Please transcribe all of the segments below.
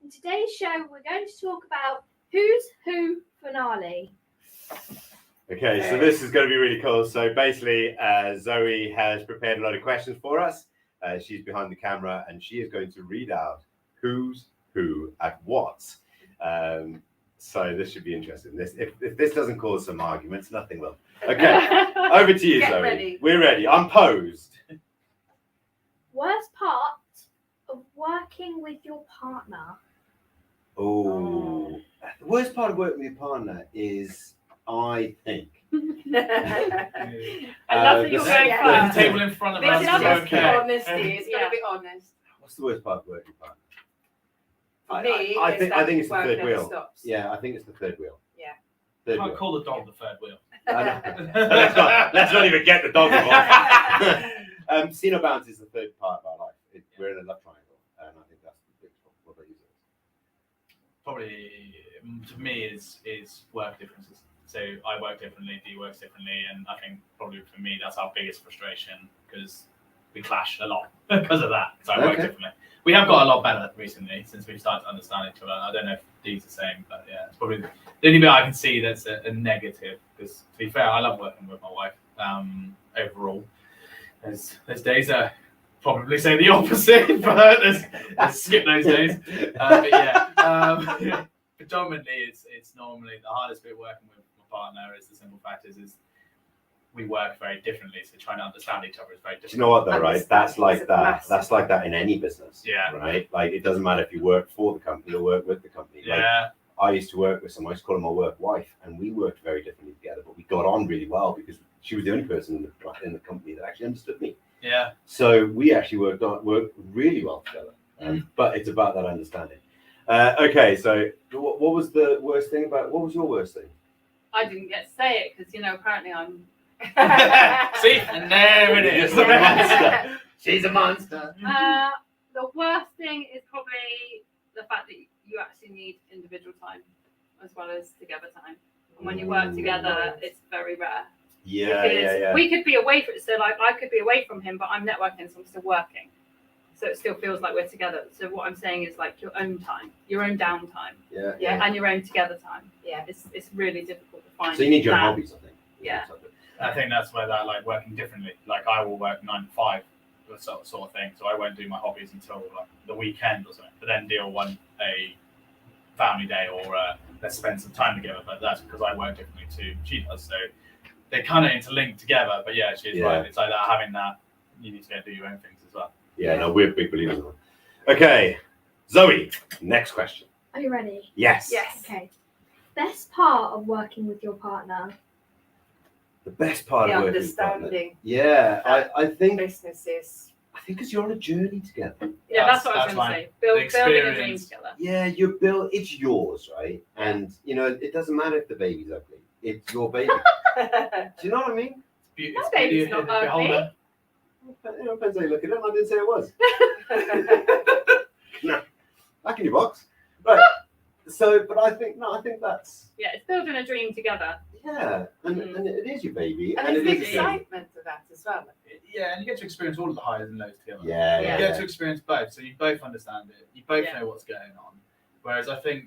In today's show, we're going to talk about Who's Who finale. Okay, so this is going to be really cool. So basically, Zoe has prepared a lot of questions for us. She's behind the camera and she is going to read out who's who at what. So this should be interesting. If this doesn't cause some arguments, nothing will. Okay, over to you, Zoe. Ready. We're ready. I'm posed. Worst part of working with your partner. Oh, the worst part of working with your partner is, I think. I love that you're going The first. table in front of This us is is honesty. okay. Honesty. It's got to be honest. What's the worst part of working with your partner? For me, I think it's the work third never wheel. stops. Yeah, I think it's the third wheel. Yeah. Third Can't wheel. call the dog the third wheel. let's not even get the dog involved. Casino bounce is the third part of our life. We're in a love triangle, and I think that's the biggest problem. What about you? Probably to me is work differences. So I work differently, Dee works differently, and I think probably for me that's our biggest frustration because we clash a lot because of that. Because I work differently. We have got a lot better recently since we've started to understand each other. I don't know if Dee's the same, but yeah, it's probably the only bit I can see that's a negative. Because to be fair, I love working with my wife. Overall, there's days that probably say the opposite, but let's skip those days. But yeah, predominantly it's normally the hardest bit working with my partner is the simple fact is we work very differently, so trying to understand each other is very difficult. Do you know what though, right? That's like that. massive. That's like that in any business. Yeah. Right. Like it doesn't matter if you work for the company or work with the company. Like, Yeah. I used to work with someone. I used to call her my work wife, and we worked very differently together, but we got on really well because she was the only person in the company that actually understood me. Yeah. So we actually worked really well together. But it's about that understanding. Okay, so what was the worst thing about? What was your worst thing? I didn't get to say it because, apparently I'm. See, and there it is. She's a monster. She's a monster. The worst thing is probably the fact that you actually need individual time as well as together time. And when you work together, it's very rare. Yeah. We could be away from so like I could be away from him, but I'm networking, so I'm still working. So it still feels like we're together. So what I'm saying is like your own time, your own downtime. Yeah. And your own together time. Yeah. It's really difficult to find. So you need your that. hobbies, I think. Yeah. I think that's where that like working differently. Like I will work 9 to 5, sort of thing. So I won't do my hobbies until like the weekend or something. But then Deal want a family day or let's spend some time together. But that's because I work differently too. She does. So they kind of interlink together. But yeah, she's right. It's like that having that. You need to go do your own things as well. Yeah. No, we're big believers in that. Okay, Zoe. Next question. Are you ready? Yes. Yes. Okay. Best part of working with your partner. The best part The of working with partner. understanding. Yeah, I think Businesses. because you're on a journey together. Yeah, that's what I was That's going to fine. say. Building a dream experience. together. Yeah, you're built. It's yours, right? And it doesn't matter if the baby's ugly. It's your baby. Do you know what I mean? It's My baby's beauty not of the beholder. Depends how you look at it. I didn't say it was. No, back in your box. Right. So, but I think that's Yeah, it's building a dream together. and it is your baby, And and it's it the is your baby. excitement of that as well. Yeah, and you get to experience all of the highs and lows together. Yeah. You get to experience both, so you both understand it. You both know what's going on. Whereas I think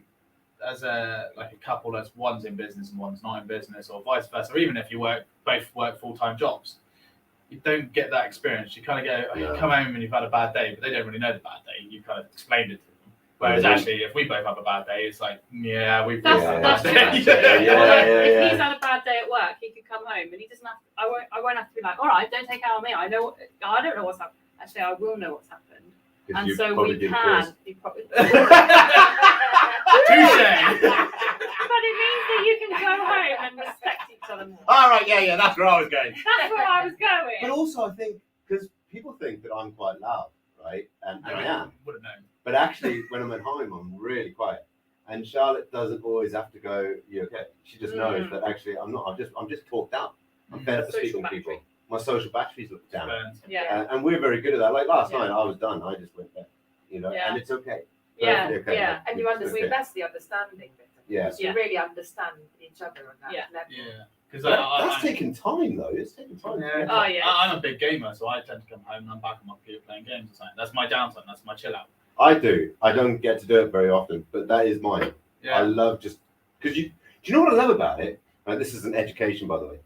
as a couple that's one's in business and one's not in business, or vice versa, or even if you both work full-time jobs, you don't get that experience. You kind of go, you come home and you've had a bad day, but they don't really know the bad day. You kind of explained it to them. Whereas actually, if we both have a bad day, it's like, we've That's true. If he's had a bad day at work, he could come home and he doesn't have to, I won't have to be like, all right, don't take out on me. I don't know what's happened. Actually, I will know what's happened. And so we can. He probably. Touche. But it means that you can go home and respect each other more. All right, yeah, that's where I was going. That's where I was going. But also, I think because people think that I'm quite loud, right? And I am. Would have known. But actually, when I'm at home, I'm really quiet. And Charlotte doesn't always have to go, "You okay?" She just knows that actually I'm not. I'm just talked out. I'm fed up of speaking to people. My social batteries look down. Yeah. And we're very good at that. Like last night, I was done. I just went there, Yeah. and it's okay. Yeah. Perfectly okay. Yeah. And you understand, that's the understanding bit. Yeah. You really understand each other on that level. Yeah. Because That's taking time, though. It's taking time. Yeah. Oh, yeah. I'm a big gamer, so I tend to come home and I'm back on my computer playing games or something. That's my downtime. That's my chill out. I do. I don't get to do it very often, but that is mine. Yeah. I love just because do you know what I love about it? And this is an education, by the way.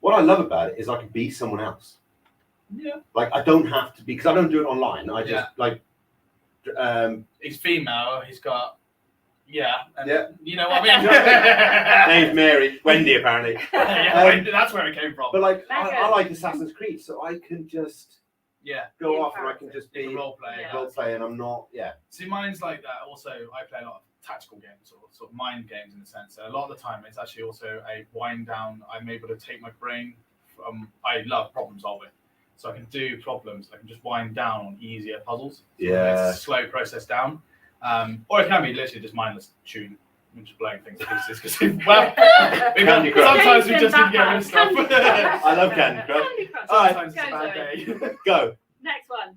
What I love about it is I can be someone else. Yeah. Like I don't have to be because I don't do it online. I just like. He's female. He's got. Yeah. And Yeah. You know what I mean? Name's Mary. Wendy, apparently. That's where it came from. But like, I like Assassin's Creed, so I can just go off and I can just be role play. role play, and I'm not. Yeah. See, mine's like that. Also, I play a lot of tactical games or sort of mind games in a sense. So a lot of the time, it's actually also a wind down. I'm able to take my brain from. I love problem solving, so I can do problems. I can just wind down on easier puzzles. So it's a slow process down. Or it can be literally just mindless tune. I'm just blowing things to pieces because Candy Crush. sometimes we just need to get rid of stuff. I love Candy Crush. Candy Crush. All right. Sometimes it's a bad day. Go, Next one.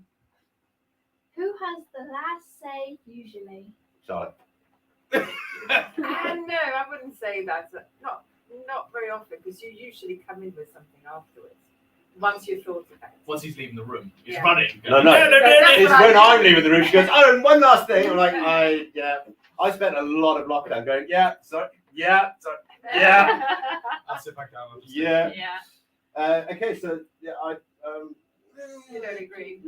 Who has the last say usually? Charlotte. No, I wouldn't say that. Not very often, because you usually come in with something afterwards. Once you've thought about it. Once he's leaving the room, he's Yeah. running. No. That's It's what when I I'm leaving the room. She goes, "Oh, and one last thing." I'm like, I spent a lot of lockdown going, yeah, sorry. Yeah. I'll sit back down. Yeah. Yeah. Okay, so I. You don't agree?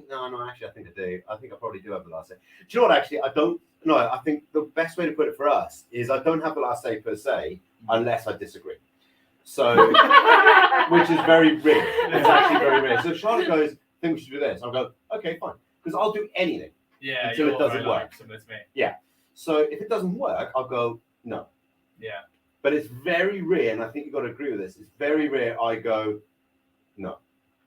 No, actually, I think I do. I think I probably do have the last say. Do you know what? Actually, I don't. No, I think the best way to put it for us is I don't have the last say per se unless I disagree. So, which is very rare. It's actually very rare. So Charlotte goes, "I think we should do this." I'll go, "Okay, fine," because I'll do anything. Yeah, Until it you're doesn't very work. like similar to me. Yeah. So if it doesn't work, I'll go, "No." Yeah. But it's very rare, and I think you've got to agree with this. It's very rare I go, "No."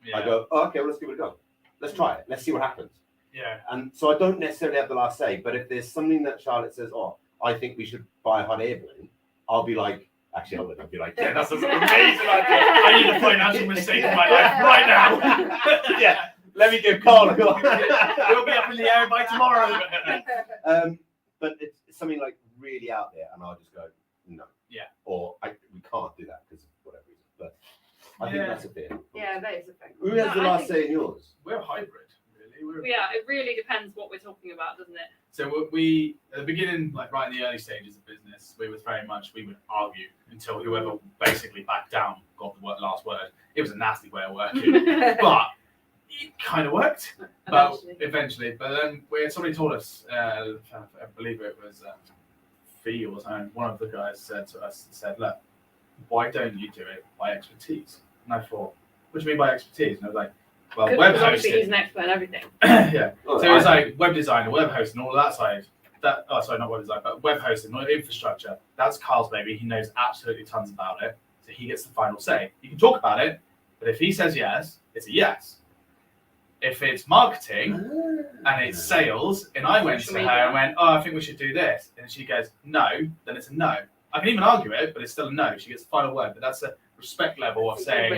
Yeah. I go, "Oh, okay, well, let's give it a go. Let's try it. Let's see what happens." Yeah. And so I don't necessarily have the last say, but if there's something that Charlotte says, "Oh, I think we should buy a hot air balloon," I'll be like, actually, I wouldn't. I'll be like, "Yeah, that's an amazing idea. I need a financial mistake in my life right now. Yeah, let me give Carl a call." We'll be up in the air by tomorrow. But it's something like really out there, and I'll just go, "No." Yeah. Or we can't do that because of whatever reason. But I think that's a bit. Yeah, that is a fact. Who has the No, I last say in yours? We're a hybrid, really. Yeah, it really depends what we're talking about, doesn't it? So we at the beginning, like right in the early stages of business, we would argue until whoever basically backed down got the last word. It was a nasty way of working, but it kind of worked. But eventually, but then somebody told us, I believe it was Fee or something. One of the guys said to us, "Look, why don't you do it by expertise?" And I thought, "What do you mean by expertise?" And I was like, "Well, web Because obviously hosting." he's an expert in everything. Yeah. Oh, So it's like web design, web hosting, all of that side. Not web design, but web hosting, not infrastructure. That's Carl's baby. He knows absolutely tons about it. So he gets the final say. You can talk about it, but if he says yes, it's a yes. If it's marketing and it's sales, and I went to her and went, "Oh, I think we should do this," and she goes, "No," then it's a no. I can even argue it, but it's still a no. She gets the final word, but that's a respect level of saying,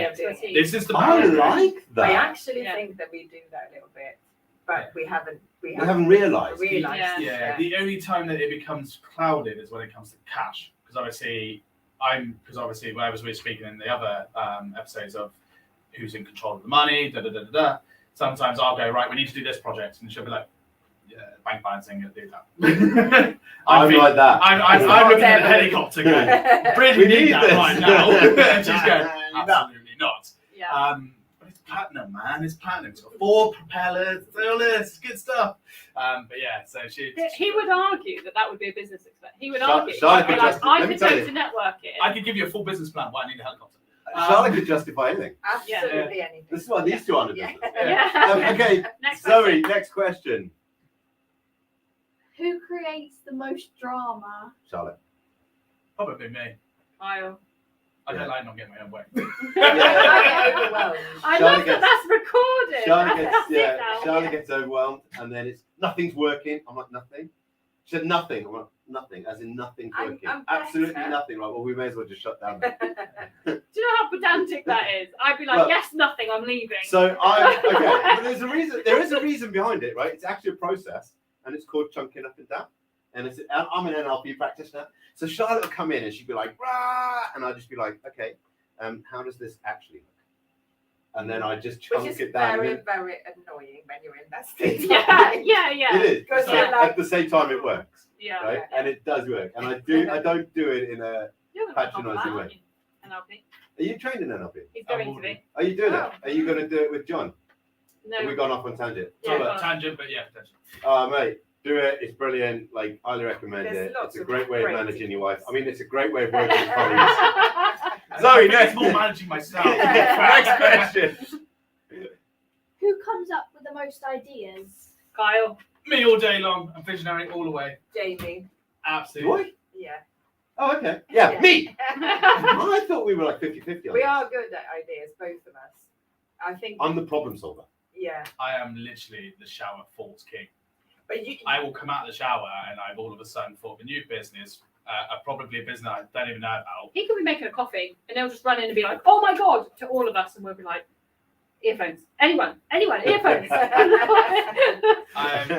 "This is the I boundary." like that. I actually think that we do that a little bit, but we haven't realised. Yeah. The only time that it becomes clouded is when it comes to cash, because obviously whereas we were speaking in the other episodes of who's in control of the money, sometimes I'll go, "Right, we need to do this project," and she'll be like, "Yeah, bank balancing, gonna do that." I'm like that. I'm looking at a helicopter going, "Really We need need that this." right now," and she's going, "Absolutely not." Yeah. But it's platinum, man. It's platinum. It's got 4 propellers. All this good stuff. But yeah, so He would argue that would be a business expense. He would Charlotte- argue. Charlotte He'd be could like, just- I let me could tell go you. to networking. I could give you a full business plan why I need a helicopter. Charlotte could justify anything. Absolutely anything. This is why these two aren't in Yeah. business. Yeah. Okay, Next Zoe, question. next question. Who creates the most drama? Charlotte. Probably me. Kyle. I don't like not getting my own way. I get overwhelmed. I Charlotte love gets- that that's recorded. That's it now. Charlotte gets overwhelmed, and then it's nothing's working. I'm like, nothing. She said nothing. I'm like, nothing, as in nothing's I'm working. better. Absolutely nothing. Like, well, we may as well just shut down. Then. Do you know how pedantic that is? I'd be like, Well, yes, nothing, I'm leaving. So but there's a reason. There is a reason behind it, right? It's actually a process, and it's called chunking up and down. And I'm an NLP practitioner, so Charlotte will come in and she'd be like, "Rah!" and I'd just be like, "Okay, how does this actually look?" and then I just Which chunk is it down. very, very annoying when you're in that state. Yeah. It is. Because So you're like- at the same time, it works, Yeah. right? Yeah. And it does work. And I don't do it in a. You're gonna become Patronising that, way. aren't you? NLP. Are you trained in NLP? He's going to be. Are you doing Oh. it? Are you going to do it with John? No. Have we gone off on tangent? Yeah, Not well- a tangent, but yeah, potentially. Oh, mate, do it. It's brilliant. Like, highly recommend There's it. lots It's a of great way of great managing your tips. wife. I mean, it's a great way of working with colleagues. I Zoe, think next it's more managing myself. next question. Who comes up with the most ideas? Kyle. Me all day long. I'm visionary all the way. Jamie. Absolutely. What? Yeah. Oh, okay. Yeah, Yeah. me. I thought we were like 50-50 on We this. are good at ideas, both of us. I think. I'm the problem solver. Yeah. I am literally the shower thoughts king. But you. I will come out of the shower and I've all of a sudden thought of a new business, probably a business I don't even know about. He could be making a coffee and he'll just run in and be like, "Oh my god!" to all of us, and we'll be like, "Earphones, anyone, earphones." I'm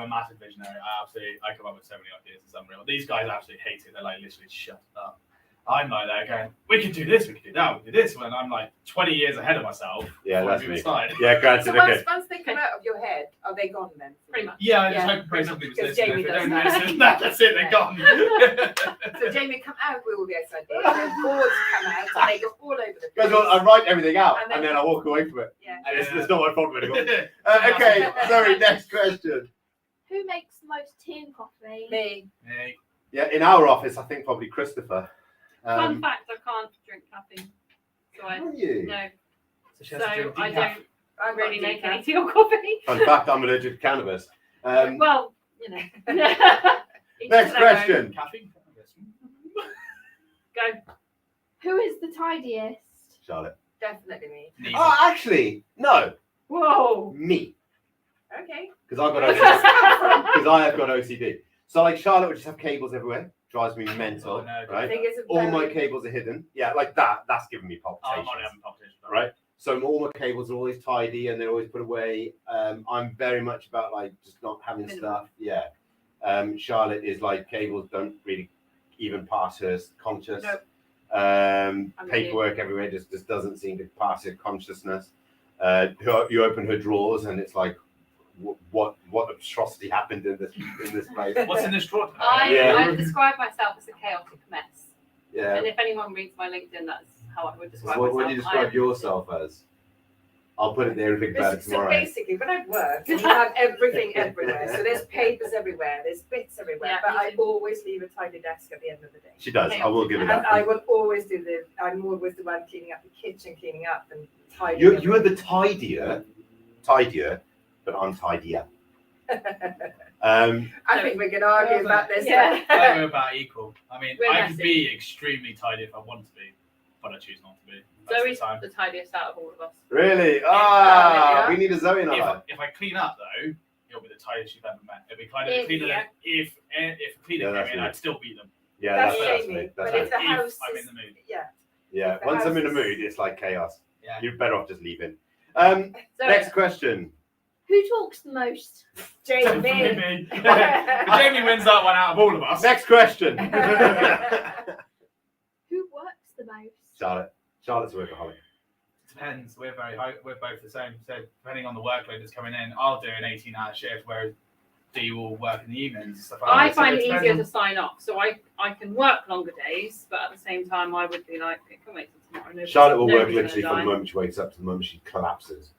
a massive visionary. I come up with so many ideas. It's unreal. These guys absolutely hate it. They're like literally shut up. I'm like there going, we could do this, we could do that, we could do this. When I'm like 20 years ahead of myself. Yeah, before that's I even me. started. Yeah, granted, So okay. once they come out of your head, are they gone then? Pretty much. Yeah, I just Yeah, hope and pray somebody was because listening. Jamie If they does don't that. listen, that's it, they're gone. So Jamie, come out with all the ideas. And boards come out and they go all over the place. Because I write everything out And and then- then I walk away from it. Yeah. And it's not my problem anymore. Yeah. Okay, sorry, next question. Who makes the most tea and coffee? Me. Hey, Yeah, in our office, I think probably Christopher. Fun fact: I can't drink caffeine, so I Can you? no. so she So has to drink I decaf. don't I'm really not make decaf. any tea or coffee. Fun fact, I'm allergic to cannabis. Well, you know. Each Next to their own. question. Caffeine? Go. Who is the tidiest? Charlotte. Definitely me. Neither. Oh, actually, no, Whoa. me. Okay. Because I've got OCD. Because I have got OCD. So like Charlotte would just have cables everywhere. Drives me mental, Oh, no, I right? think it's a All my very- cables are hidden. Yeah, like that. That's giving me Oh, I'm palpitations. not having competition. Right? So all my cables are always tidy and they're always put away. I'm very much about like just not having stuff. Yeah. Charlotte is like cables don't really even pass her conscious. Nope. Paperwork everywhere just doesn't seem to pass her consciousness. You open her drawers and it's like, what atrocity happened in this place? What's in this drawer? Yeah. I describe myself as a chaotic mess. Yeah. And if anyone reads my LinkedIn, that's how I would describe So what do you myself. describe yourself as? I'll put it there and think about it So tomorrow. basically, when I work, you have everything everywhere. So there's papers everywhere, there's bits everywhere, Yeah, but me I too. always leave a tidy desk at the end of the day. She does. I will give it And that. I will always I'm always the one cleaning up the kitchen, cleaning up and tidying. You are the tidier, but I'm tidier. I think we can argue about this. Yeah. I think we're about equal. I mean, We're I can messy. be extremely tidy if I want to be, but I choose not to be. Most Zoe's of the time. the tidiest out of all of us. Really? Yeah. We need a Zoe in our life. If I clean up though, it'll be the tidiest you've ever met. It'll be Yeah. cleaner than if a cleaner Yeah, that's came in, me. I'd still beat them. Yeah, That's that's Jamie, me. That's but me. if the If house I'm is, in the mood. yeah. Yeah, the once I'm in the house mood, is- it's like chaos. Yeah. You're better off just leaving. So Next question. Who talks the most? Definitely Jamie. me. Jamie wins that one out of all of us. Next question. Who works the most? Charlotte. Charlotte's a workaholic. Depends. We're both the same. So depending on the workload that's coming in, I'll do an 18-hour shift, whereas do you all work in the evenings and stuff like that. I So find it depends easier on- to sign off. So I can work longer days, but at the same time, I would be like, it can wait till tomorrow. Charlotte will work Nobody's literally gonna from the die. moment she wakes up to the moment she collapses.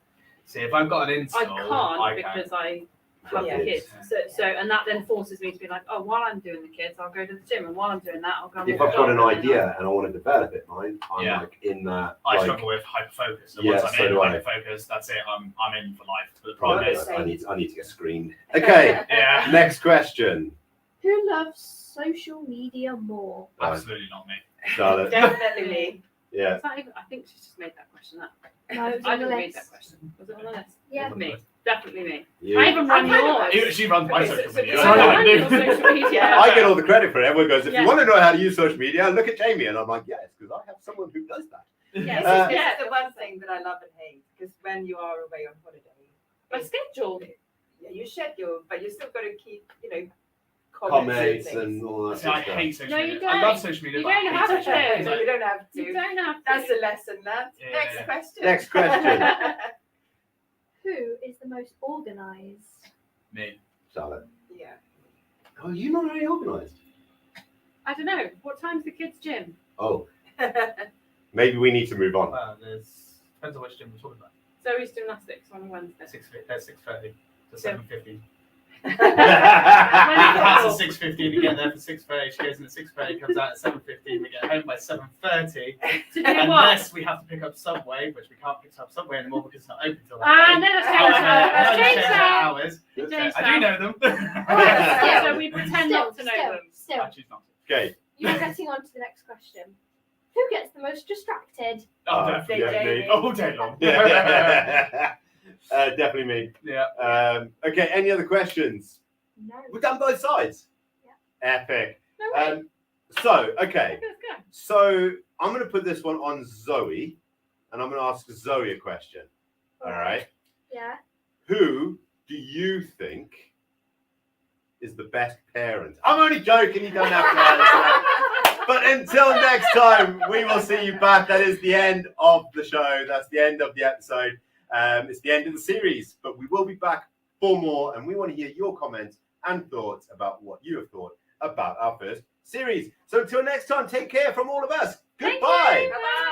See, if I've got an I install, can't can. because I Got have the kids. kids. So and that then forces me to be like, oh, while I'm doing the kids, I'll go to the gym, and while I'm doing that, I'll go. and If walk I've the got dog, an and then idea and I want to develop it, I'm Yeah. like in that. I like, struggle with hyperfocus. So Yeah, once I'm so in do I. hyperfocus, that's it. I'm in for life. But the problem right, is, I need to get screened. Okay, yeah, next question. Who loves social media more? absolutely not me. Charlotte. Definitely me. Yeah. Is that even, I think she's just made that question up. No, it was I on the didn't read list. that question. Was it on the list? Yeah. Me. Definitely me. You. I even run I kind of yours. like- She runs my Okay, social so media. this I is- run your social media. I get all the credit for it. Everyone goes, if Yeah. you want to know how to use social media, look at Jamie. And I'm like, yes, because I have someone who does that. This Uh, is the one thing that I love and hate, because when you are away on holiday, My schedule. yeah, you schedule, but you still got to keep, comments things. and all that See, sort I of stuff. hate social No, media. you I don't. love social media. You but I don't hate have social to. media. No, you don't have You to. don't have to. That's a lesson learned. Yeah. Next question. Next question. Who is the most organised? Me. Charlotte. Yeah. Oh, you're not very organised. I don't know. What time's the kids' gym? Oh, maybe we need to move on. Well, depends on which gym we're talking about. Zoe's gymnastics on Wednesday. 6:30 to 7:50. When That's it's at 6:15. We get there for 6:30. She goes in at 6:30. Comes out at 7:15. We get home by 7:30. to do what? Unless we have to pick up Subway, which we can't pick up Subway anymore because it's not open till that. Ah, day. no, let's change that. Let's change Change that. hours. Change I do know them. Yeah, so we pretend not to know them. Still, I choose not to. Okay. you're getting on to the next question. Who gets the most distracted? Oh, Uh, definitely. yeah, me. Jamie. All day long. Yeah. Definitely me. Yeah. Okay, any other questions? No. We've done both sides. Yeah. Epic. No way. So, okay. Let's go. So I'm going to put this one on Zoe, and I'm going to ask Zoe a question. All right. Yeah. Who do you think is the best parent? I'm only joking. You don't have to answer. But until next time, we will see you back. That is the end of the show. That's the end of the episode. It's the end of the series, but we will be back for more, and we want to hear your comments and thoughts about what you have thought about our first series. So until next time, take care from all of us. Thank you. Goodbye. Bye.